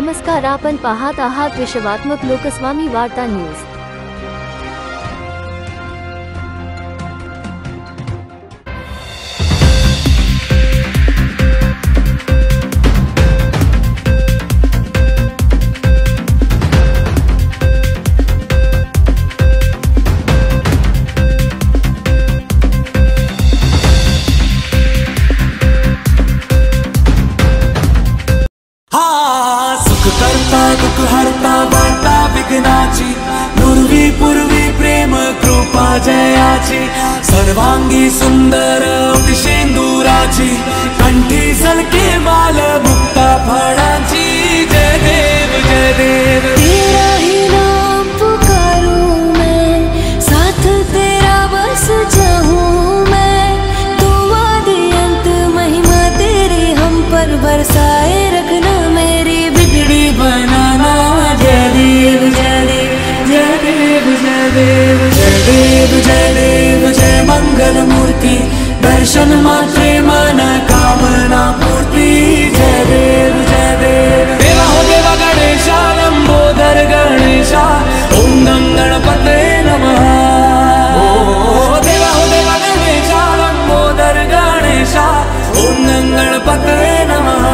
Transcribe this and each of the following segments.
नमस्कार, आपण पाहत आहात विश्वात्मक लोकस्वामी वार्ता न्यूज। दुख हरता वार्ता विघ्नाची, पूर्वी पूर्वी प्रेम कृपा जयाची, सर्वांगी सुंदर शेंदुराची, कंठी झलके माल मुक्ता फळाची। जय देव जय देव, तेरा ही नाम पुकारूं मैं, साथ तेरा बस चाहूं मैं, तू आदि अंत महिमा तेरी हम पर बरसाए रखना, मेरी बिगड़ी बनाना। जय देव जय देव जय देव जय देव जय देव जय देव जय मंगल मूर्ति, दर्शन मात्रे मन कामना पूर्ति। जय देव जय देव, देवा हो देवा गणेशा, लंबोदर गणेशा, ओम गणपते नमः। ओ देवा हो देवा गणेशा, लंबोदर गणेशा, ओम गणपते नमः।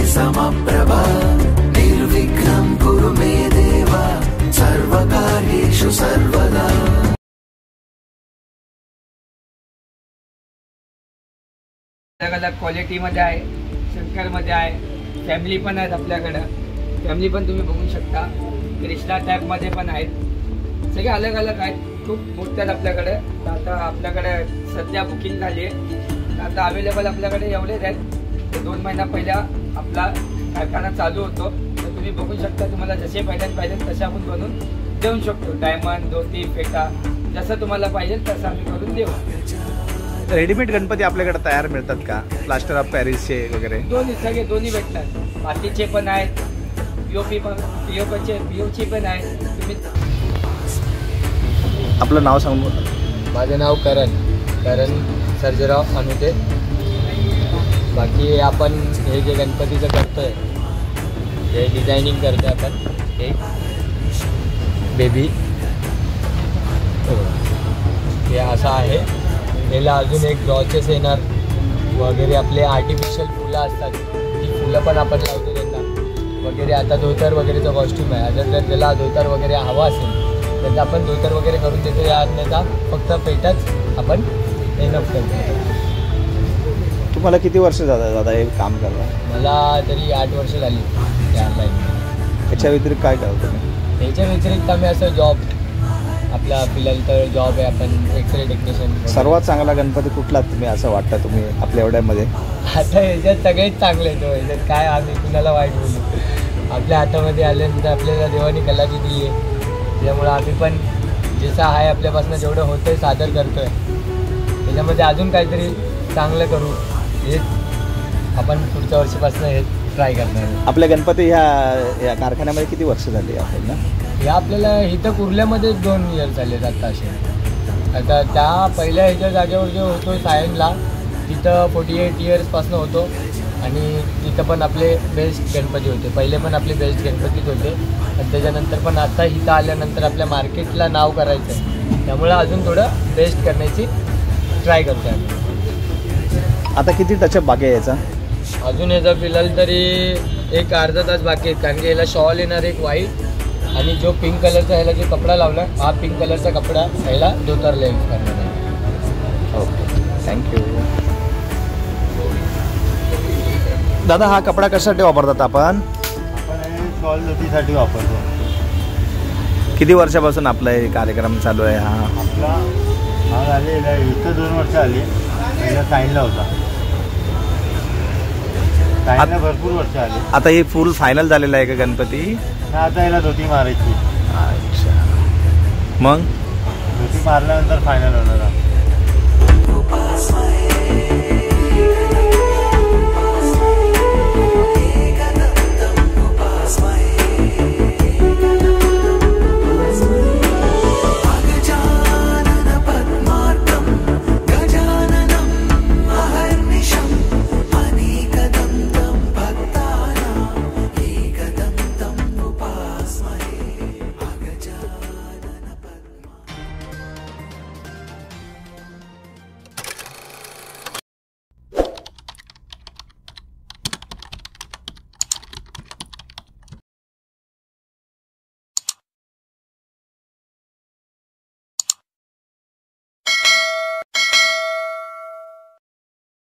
समप्रभा, निर्विघ्नं कुरु मे देवा, सर्वकार्येषु सर्वदा। अलग अलग क्वालिटी मध्ये आहे, शंकर मध्ये आहे, फॅमिली पण आहेत आपल्याकडे। फॅमिली पण तुम्ही बघू शकता, कृष्णा टॅग मध्ये पण आहेत, सगळे अलग अलग आहेत, खूप मोठे आहेत आपल्याकडे। आता आपल्याकडे सध्या बुकिंग झाली आहे, आता अवेलेबल आपल्याकडे एवढेच आहेत। 2 महिना पहिला आपला कारखाना चालू होतो, तर तुम्ही बघू शकता, तुम्हाला जसे पाहिजे तसे आपण बनवून देऊ शकतो। डायमंड, धोती, फेटा, जसं तुम्हाला पाहिजे तसं आम्ही करून देऊ। रेडीमेड गणपती आपल्याकडे तयार मिळतात का? प्लास्टर ऑफ पॅरिसचे वगैरे सगळे दोन्ही भेटतात, मातीचे पण आहेत, पीओपी पण आहेत। तुम्ही आपलं नाव सांगू? माझं नाव करण सर्जेराव अनुते। बाकी आपण हे जे गणपतीचं करतोय, हे डिझायनिंग करतोय आपण, एक बेबी हे असं आहे। याला अजून एक ब्रॉचेस येणार वगैरे, आपले आर्टिफिशियल फुलं असतात, ती फुलं पण आपण लावतो त्यांना वगैरे। आता धोतर वगैरेचा कॉस्ट्यूम आहे, जर त्याला धोतर वगैरे हवा असेल तर आपण धोतर वगैरे करून देतो। या अन्यथा फक्त पेटाच आपण एनफ करतो। तुम्हाला किती वर्ष दादा हे काम करता? मला तरी 8 वर्ष झाली या लाईनमध्ये। याच्या व्यतिरिक्त काय करतो तुम्ही? याच्या व्यतिरिक्त आम्ही असं जॉब, आपला फिलहाल तर जॉब आहे, आपण एक्सरे टेक्निशियन। सर्वात चांगला गणपती कुठला तुम्ही असं वाटतं तुम्ही आपल्या एवढ्यामध्ये? आता याच्यात सगळेच चांगले आहेत, याच्यात काय आम्ही कुणाला वाईट बोलू। आपल्या हातामध्ये आल्यानंतर आपल्याला देवानी कला दिली आहे, त्यामुळं आम्ही पण जसं आहे आपल्यापासून जेवढं होतं सादर करतोय, त्याच्यामध्ये अजून काहीतरी चांगलं करू, हेच आपण पुढच्या वर्षीपासून हे ट्राय करणार। आपल्या गणपती ह्या कारखान्यामध्ये किती वर्ष झाली आपल्याला? या आपल्याला इथं कुर्ल्यामध्ये 2 इयर झाले आता असे। आता त्या पहिल्या ह्याच्या जागेवर जो होतो सायनला, तिथं 48 इयर्सपासून होतो, आणि तिथं पण आपले बेस्ट गणपती होते. पहिले पण आपले बेस्ट गणपतीच होते आणि त्याच्यानंतर पण आता इथं आल्यानंतर आपल्या मार्केटला नाव करायचं आहे, त्यामुळे अजून थोडं बेस्ट करण्याची ट्राय करतो आहे. आता किती टचअप बाकी आहे याचा? अजून याचा फिलहाल तरी एक अर्धा तास बाकी आहे, कारण की याला शॉल येणार एक व्हाईट आणि जो पिंक कलरचा ह्याला जो कपडा लावला हा पिंक कलरचा कपडा ह्याला धोतरला यूज करणार आहे. Okay, thank you. दादा हा कपडा कशासाठी वापरतात आपण? शॉल धोतीसाठी वापरतो. किती वर्षापासून आपला हे कार्यक्रम चालू आहे? हा आपला हा झालेला इथं 2 वर्ष आली. पहिला साईनला होता, साईनला भरपूर वर्ष आली. आता हे फुल फायनल झालेलं आहे का गणपती? आता याला धोती मारायची. अच्छा, मग धोती मारल्यानंतर फायनल होणार.